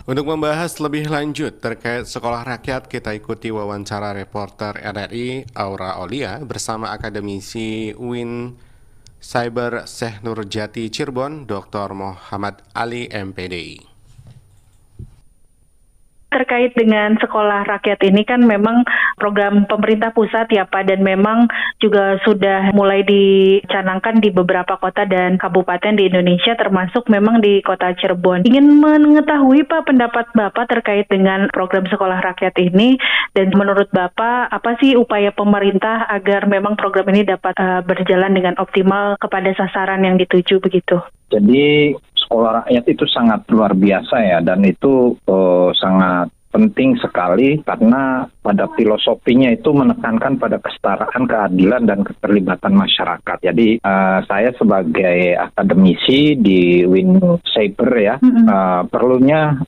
Untuk membahas lebih lanjut terkait sekolah rakyat, kita ikuti wawancara reporter RRI Aura Olia bersama akademisi UIN Cyber Syekh Nurjati Cirebon, Dr. Muhammad Ali MPDI. Terkait dengan sekolah rakyat ini kan memang program pemerintah pusat ya Pak, dan memang juga sudah mulai dicanangkan di beberapa kota dan kabupaten di Indonesia, termasuk memang di kota Cirebon. Ingin mengetahui Pak pendapat Bapak terkait dengan program sekolah rakyat ini, dan menurut Bapak apa sih upaya pemerintah agar memang program ini dapat berjalan dengan optimal kepada sasaran yang dituju begitu? Jadi sekolah rakyat itu sangat luar biasa ya, dan itu sangat penting sekali karena pada filosofinya itu menekankan pada kesetaraan, keadilan, dan keterlibatan masyarakat. Jadi saya sebagai akademisi di UIN Cyber ya, perlunya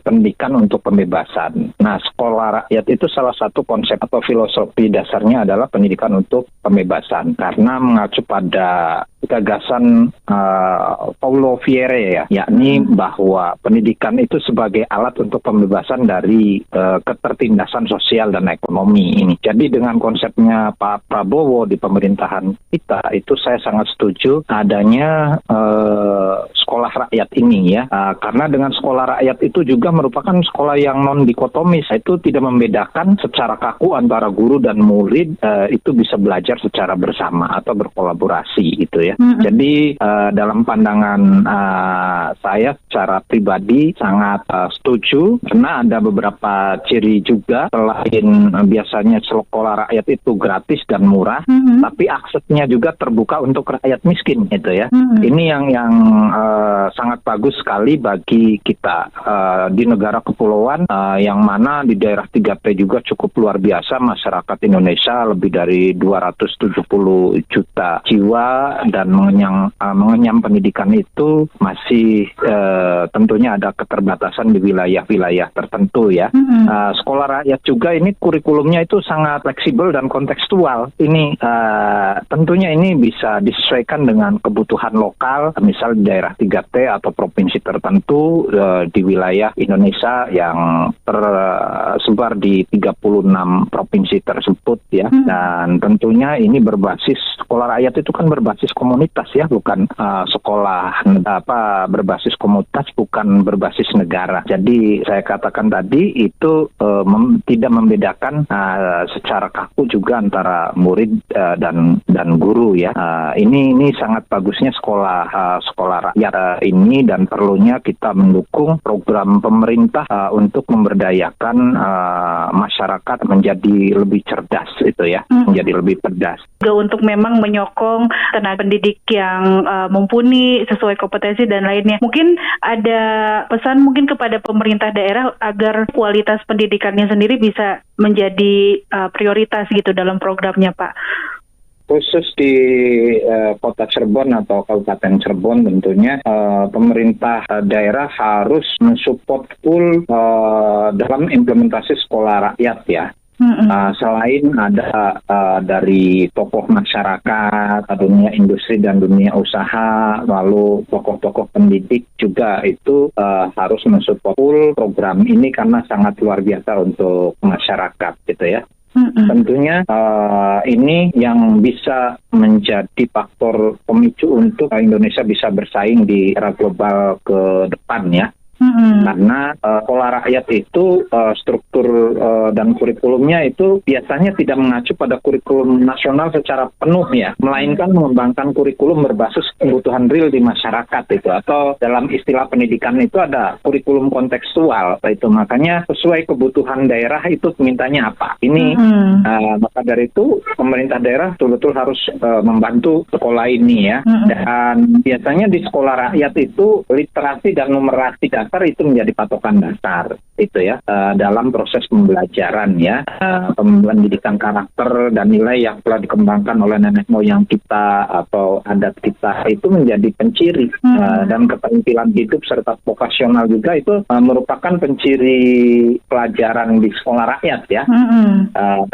pendidikan untuk pembebasan. Nah, sekolah rakyat itu salah satu konsep atau filosofi dasarnya adalah pendidikan untuk pembebasan, karena mengacu pada gagasan Paulo Freire ya, yakni bahwa pendidikan itu sebagai alat untuk pembebasan dari ketertindasan sosial dan ekonomi ini. Jadi dengan konsepnya Pak Prabowo di pemerintahan kita, itu saya sangat setuju adanya sekolah rakyat ini ya, karena dengan sekolah rakyat itu juga merupakan sekolah yang non dikotomis, itu tidak membedakan secara kaku antara guru dan murid, itu bisa belajar secara bersama atau berkolaborasi gitu ya. Jadi dalam pandangan saya secara pribadi sangat setuju, karena ada beberapa ciri juga. Selain biasanya sekolah rakyat itu gratis dan murah, tapi aksesnya juga terbuka untuk rakyat miskin itu ya. Ini yang sangat bagus sekali bagi kita di negara kepulauan, yang mana di daerah 3T juga cukup luar biasa masyarakat Indonesia, lebih dari 270 juta jiwa, dan mengenyam pendidikan itu masih tentunya ada keterbatasan di wilayah-wilayah tertentu ya. Sekolah rakyat juga ini kurikulumnya itu sangat fleksibel dan kontekstual. Ini tentunya ini bisa disesuaikan dengan kebutuhan lokal, misal di daerah 3T atau provinsi tertentu di wilayah Indonesia yang tersebar di 36 provinsi tersebut ya. Dan tentunya ini berbasis, sekolah rakyat itu kan berbasis komunitas ya, bukan sekolah berbasis komunitas, bukan berbasis negara. Jadi saya katakan tadi itu tidak membedakan secara kaku juga antara murid dan guru ya. Ini sangat bagusnya sekolah rakyat ini, dan perlunya kita mendukung program pemerintah untuk memberdayakan masyarakat menjadi lebih cerdas itu ya, menjadi lebih cerdas. Untuk memang menyokong tenaga pendidik yang mumpuni sesuai kompetensi dan lainnya. Mungkin ada pesan mungkin kepada pemerintah daerah agar kualitas pendidikannya sendiri bisa menjadi prioritas gitu dalam programnya, Pak. Khusus di kota Cirebon atau Kabupaten Cirebon, tentunya pemerintah daerah harus mensupport full dalam implementasi sekolah rakyat ya. Selain ada dari tokoh masyarakat, dunia industri dan dunia usaha, lalu tokoh-tokoh pendidik juga itu harus mensupport full program ini, karena sangat luar biasa untuk masyarakat gitu ya. Tentunya ini yang bisa menjadi faktor pemicu untuk Indonesia bisa bersaing di era global ke depan ya. Karena sekolah rakyat itu struktur dan kurikulumnya itu biasanya tidak mengacu pada kurikulum nasional secara penuh ya, melainkan mengembangkan kurikulum berbasis kebutuhan real di masyarakat itu, atau dalam istilah pendidikan itu ada kurikulum kontekstual itu. Makanya sesuai kebutuhan daerah itu mintanya apa. Ini maka dari itu pemerintah daerah betul-betul harus membantu sekolah ini ya. Dan biasanya di sekolah rakyat itu literasi dan numerasi dasar itu menjadi patokan dasar itu ya, dalam proses pembelajaran ya, pendidikan karakter dan nilai yang telah dikembangkan oleh nenek moyang kita atau adat kita itu menjadi penciri, dan keterampilan hidup serta vokasional juga itu merupakan penciri pelajaran di sekolah rakyat ya.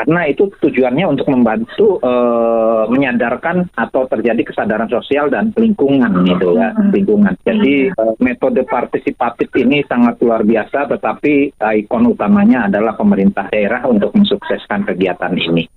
Karena itu tujuannya untuk membantu menyadarkan atau terjadi kesadaran sosial dan lingkungan gitu ya, lingkungan. Jadi metode partisipatif inisiatif ini sangat luar biasa, tetapi ikon utamanya adalah pemerintah daerah untuk mensukseskan kegiatan ini.